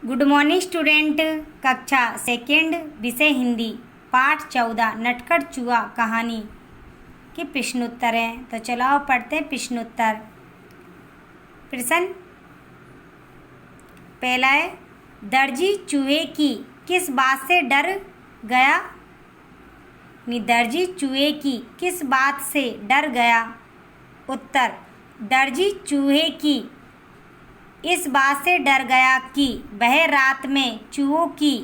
Good morning student. कक्षा second, विषय हिंदी, पाठ 14 नटखट चूहा कहानी के प्रश्नोत्तर हैं। तो चलो आओ पढ़ते हैं प्रश्नोत्तर। प्रश्न पहला है, दर्जी चूहे की किस बात से डर गया? दर्जी चूहे की किस बात से डर गया? उत्तर, दर्जी चूहे की इस बात से डर गया कि वह रात में चूहों की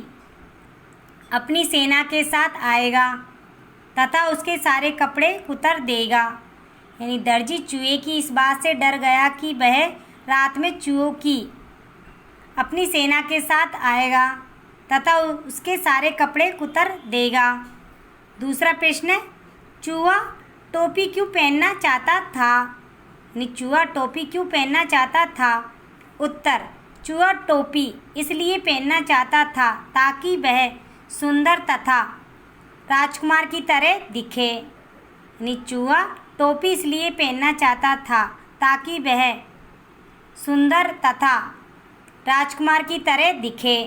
अपनी सेना के साथ आएगा तथा उसके सारे कपड़े कुतर देगा। यानी दर्जी चूहे की इस बात से डर गया कि वह रात में चूहों की अपनी सेना के साथ आएगा तथा उसके सारे कपड़े कुतर देगा। दूसरा प्रश्न है, चूहा टोपी क्यों पहनना चाहता था? यानी चूहा टोपी क्यों पहनना चाहता था? उत्तर, चूहा टोपी इसलिए पहनना चाहता था ताकि वह सुंदर तथा राजकुमार की तरह दिखे। यानी चूहा टोपी इसलिए पहनना चाहता था ताकि वह सुंदर तथा राजकुमार की तरह दिखे।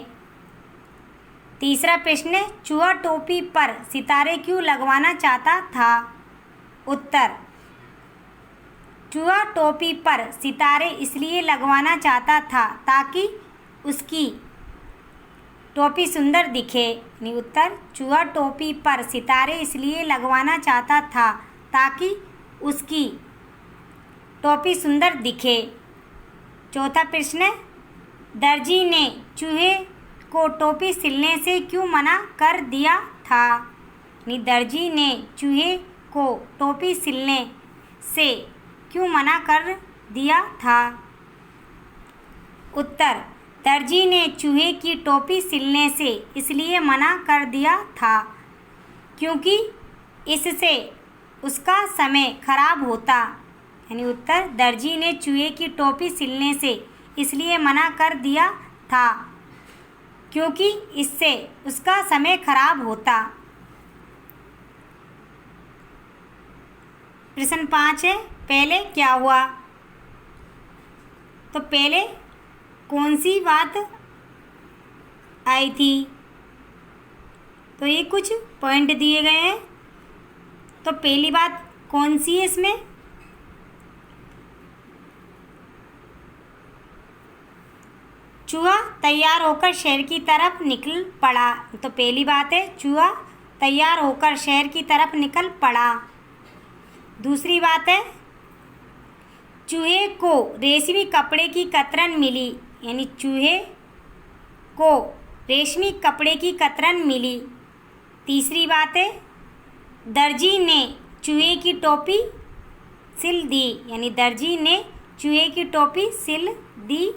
तीसरा प्रश्न है, चूहा टोपी पर सितारे क्यों लगवाना चाहता था? उत्तर, चूहा टोपी पर सितारे इसलिए लगवाना चाहता था ताकि उसकी टोपी सुंदर दिखे। यानी उत्तर, चूहा टोपी पर सितारे इसलिए लगवाना चाहता था ताकि उसकी टोपी सुंदर दिखे। चौथा प्रश्न है, दर्जी ने चूहे को टोपी सिलने से क्यों मना कर दिया था? यानी दर्जी ने चूहे को टोपी सिलने से क्यों मना कर दिया था? उत्तर, दर्जी ने चूहे की टोपी सिलने से इसलिए मना कर दिया था क्योंकि इससे उसका समय खराब होता। यानी उत्तर, दर्जी ने चूहे की टोपी सिलने से इसलिए मना कर दिया था क्योंकि इससे उसका समय खराब होता। प्रश्न 5 है, पहले क्या हुआ? तो पहले कौन सी बात आई थी? तो ये कुछ पॉइंट दिए गए हैं। तो पहली बात कौन सी है इसमें? चूहा तैयार होकर शहर की तरफ निकल पड़ा। तो पहली बात है, चूहा तैयार होकर शहर की तरफ निकल पड़ा। दूसरी बात है, चूहे को रेशमी कपड़े की कतरन मिली। यानी चूहे को रेशमी कपड़े की कतरन मिली। तीसरी बात है, दर्जी ने चूहे की टोपी सिल दी। यानी दर्जी ने चूहे की टोपी सिल दी।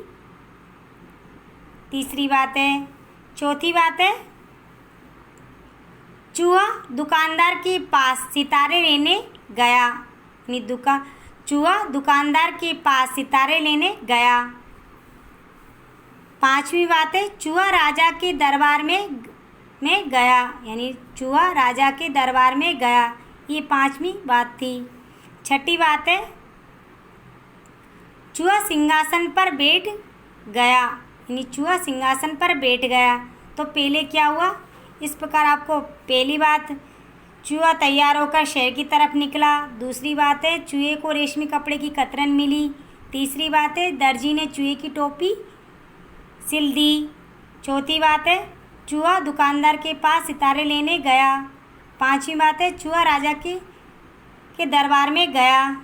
तीसरी बात है। चौथी बात है, चूहा दुकानदार के पास सितारे लेने गया। यानी चूहा दुकानदार के पास सितारे लेने गया। पांचवी बात है, चूहा राजा के दरबार में गया। यानी चूहा राजा के दरबार में गया। ये पांचवी बात थी। छठी बात है, चूहा सिंहासन पर बैठ गया। यानी चूहा सिंहासन पर बैठ गया। तो पहले क्या हुआ? इस प्रकार आपको पहली बात, चूहा तैयार होकर शहर की तरफ निकला। दूसरी बात है, चूहे को रेशमी कपड़े की कतरन मिली। तीसरी बात है, दर्जी ने चूहे की टोपी सिल दी। चौथी बात है, चूहा दुकानदार के पास सितारे लेने गया। पांचवी बात है, चूहा राजा के दरबार में गया।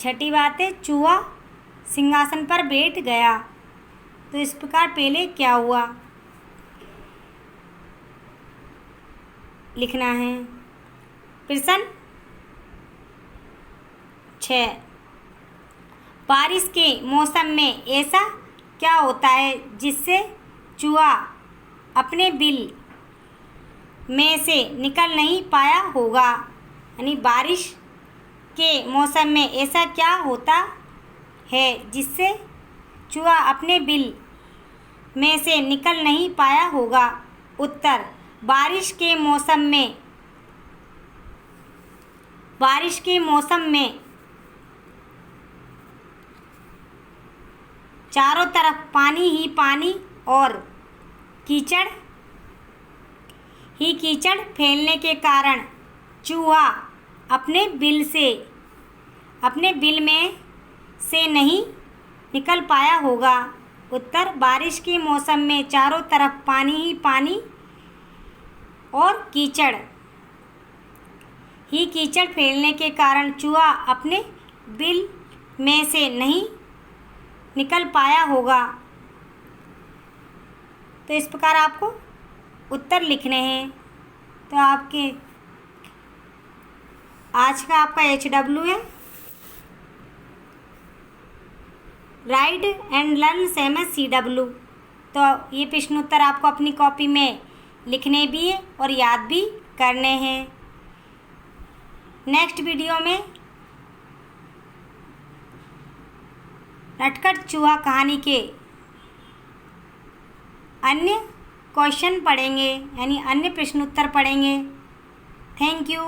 छठी बात है, चूहा सिंहासन पर बैठ गया। तो इस प्रकार पहले क्या हुआ लिखना है। प्रश्न 6, बारिश के मौसम में ऐसा क्या होता है जिससे चूहा अपने बिल में से निकल नहीं पाया होगा? यानी बारिश के मौसम में ऐसा क्या होता है जिससे चूहा अपने बिल में से निकल नहीं पाया होगा? उत्तर, बारिश के मौसम में चारों तरफ पानी ही पानी और कीचड़ ही कीचड़ फैलने के कारण चूहा अपने बिल में से नहीं निकल पाया होगा। उत्तर, बारिश के मौसम में चारों तरफ पानी ही पानी और कीचड़ ही कीचड़ फैलने के कारण चूहा अपने बिल में से नहीं निकल पाया होगा। तो इस प्रकार आपको उत्तर लिखने हैं। तो आपके आज का आपका HW है write and learn same as CW। तो ये प्रश्न उत्तर आपको अपनी कॉपी में लिखने भी है और याद भी करने हैं। नेक्स्ट वीडियो में नटखट चूहा कहानी के अन्य क्वेश्चन पढ़ेंगे, यानी अन्य प्रश्न उत्तर पढ़ेंगे। Thank you.